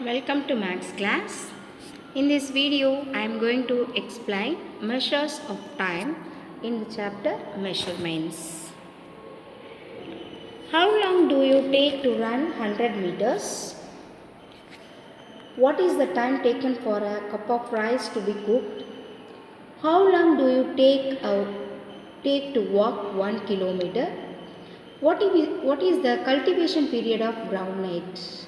Welcome to Max class. In this video, I am going to explain measures of time in the chapter measurements. How long do you take to run 100 meters? What is the time taken for a cup of rice to be cooked? How long do you take to walk 1 kilometer? What is the cultivation period of groundnut?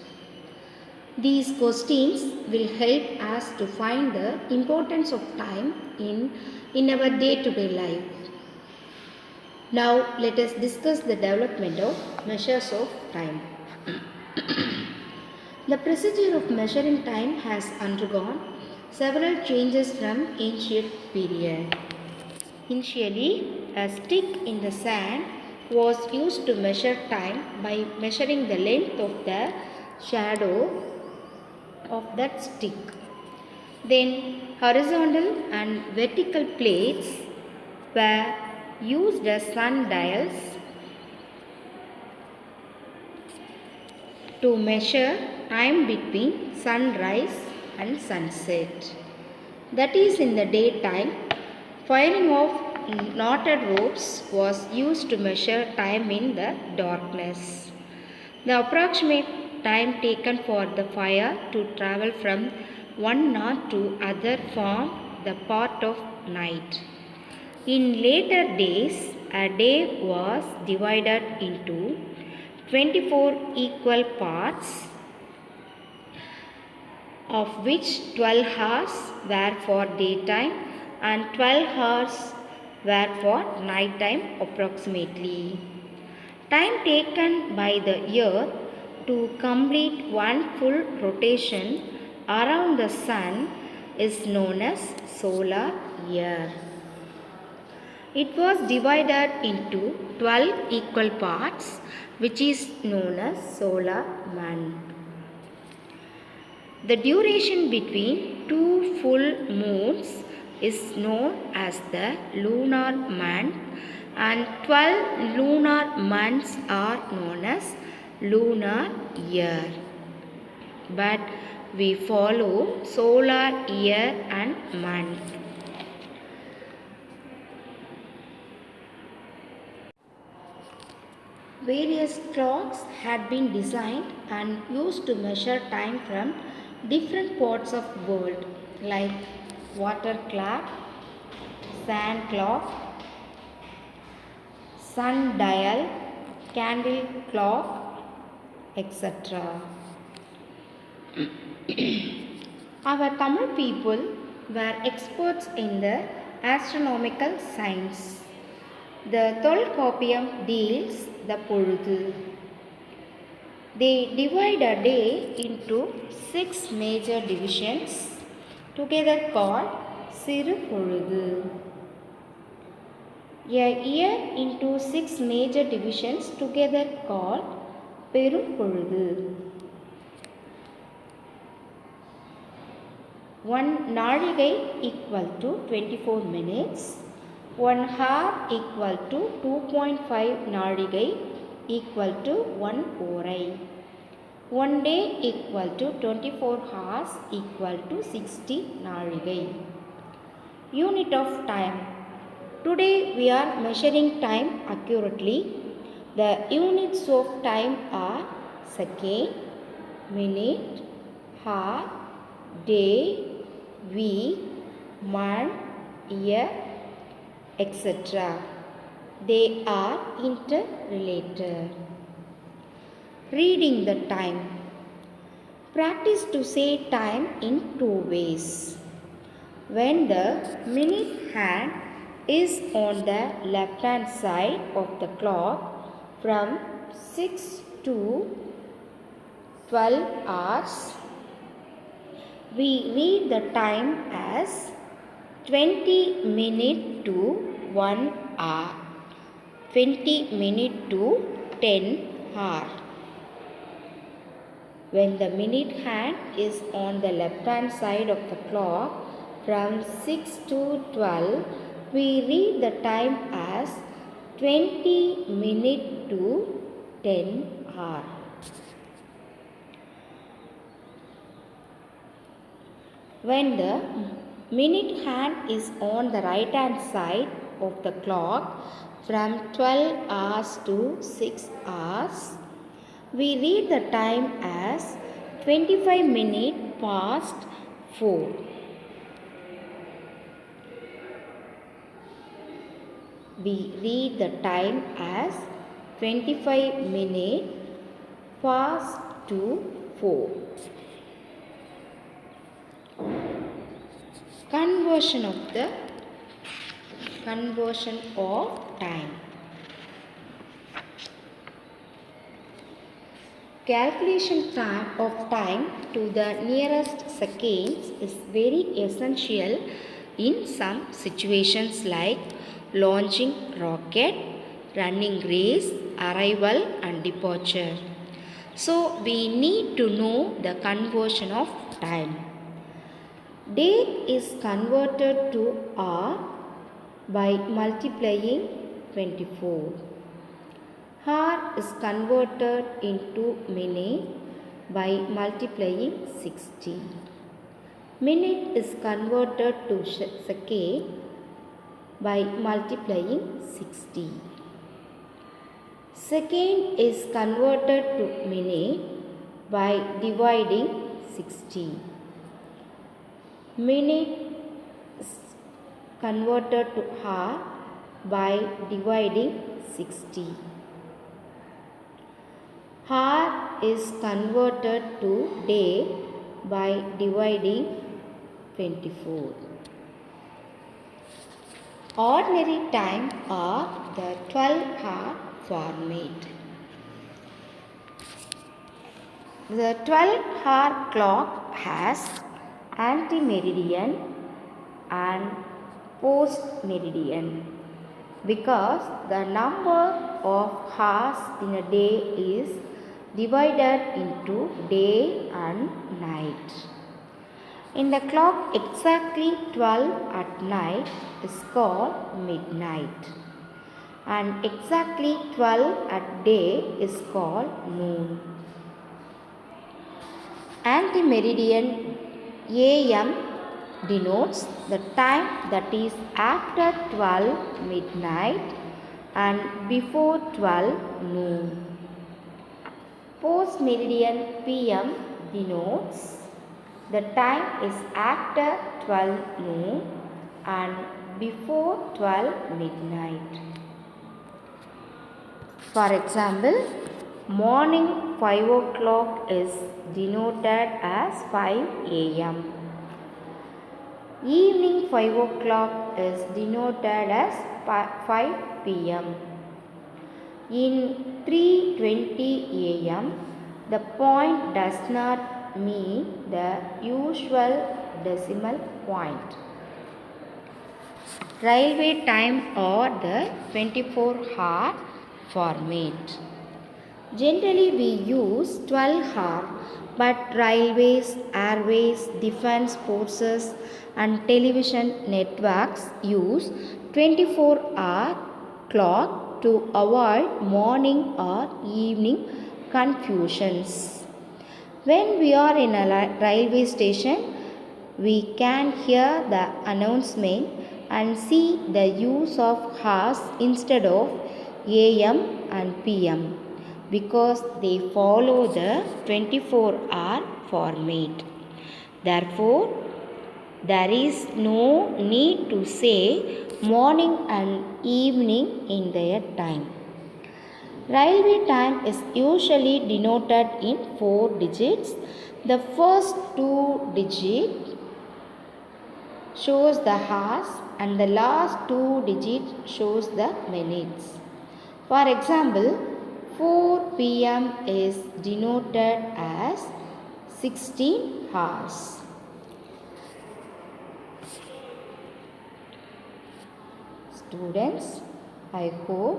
These questions will help us to find the importance of time in our day-to-day life. Now let us discuss the development of measures of time. The procedure of measuring time has undergone several changes from ancient period. Initially, a stick in the sand was used to measure time by measuring the length of the shadow of that stick. Then horizontal and vertical plates were used as sundials to measure time between sunrise and sunset. That is, in the daytime, firing of knotted ropes was used to measure time in the darkness. The approximate time taken for the fire to travel from one knot to other formed the part of night. In later days, a day was divided into 24 equal parts, of which 12 hours were for daytime and 12 hours were for nighttime approximately. Time taken by the earth to complete one full rotation around the sun is known as solar year. It was divided into 12 equal parts, which is known as solar month. The duration between two full moons is known as the lunar month, and 12 lunar months are known as lunar year. But we follow solar year and month. Various clocks had been designed and used to measure time from different parts of the world, like water clock, sand clock, sundial, candle clock, etc. Our Tamil people were experts in the astronomical science. The Tolkappiyam deals the Poluthu. They divide a day into 6 major divisions, together called Siru Poluthu. A year into 6 major divisions, together called Perum Poluthu. One nadigai equal to 24 minutes. 1 hour equal to 2.5 nadigai equal to 1 orai. 1 day equal to 24 hours equal to 60 nadigai. Unit of time. Today we are measuring time accurately. The units of time are second, minute, hour, day, week, month, year, etc. They are interrelated. Reading the time. Practice to say time in 2 ways. When the minute hand is on the left hand side of the clock from 6 to 12 hours, we read the time as 20 minutes to 1 hour, 20 minutes to 10 hour. When the minute hand is on the left hand side of the clock from 6 to 12, we read the time as 20 minutes to 10 hour. When the minute hand is on the right hand side of the clock from 12 hours to 6 hours, we read the time as 25 minutes past 4. We read the time as 25 minutes past to 4. Conversion of time. Calculation of time to the nearest seconds is very essential in some situations like launching rocket, running race, arrival and departure. So we need to know the conversion of time. Day is converted to hour by multiplying 24. Hour is converted into minute by multiplying 60. Minute is converted to second by multiplying 60. Second is converted to minute by dividing 60. Minute is converted to hour by dividing 60. Hour is converted to day by dividing 24. Ordinary time are the 12-hour format. The 12-hour clock has ante-meridian and post-meridian because the number of hours in a day is divided into day and night. In the clock exactly 12 at night is called midnight, and exactly 12 at day is called noon. Ante-meridian AM denotes the time that is after 12 midnight and before 12 noon. Post-meridian PM denotes the time is after 12 noon and before 12 midnight. For example, morning 5 o'clock is denoted as 5 AM. Evening 5 o'clock is denoted as 5 PM. In 3:20 AM, the point does not mean the usual decimal point. Railway time or the 24-hour format. Generally we use 12-hour, but railways, airways, defense forces and television networks use 24-hour clock to avoid morning or evening confusions. When we are in a railway station, we can hear the announcement and see the use of hours instead of AM and PM because they follow the 24-hour format. Therefore, there is no need to say morning and evening in their time. Railway time is usually denoted in 4 digits. The first 2 digits shows the hours and the last 2 digits shows the minutes. For example, 4 PM is denoted as 16 hours. Students, I hope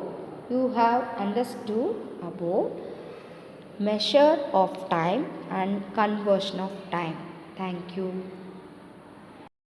you have understood about measure of time and conversion of time. Thank you.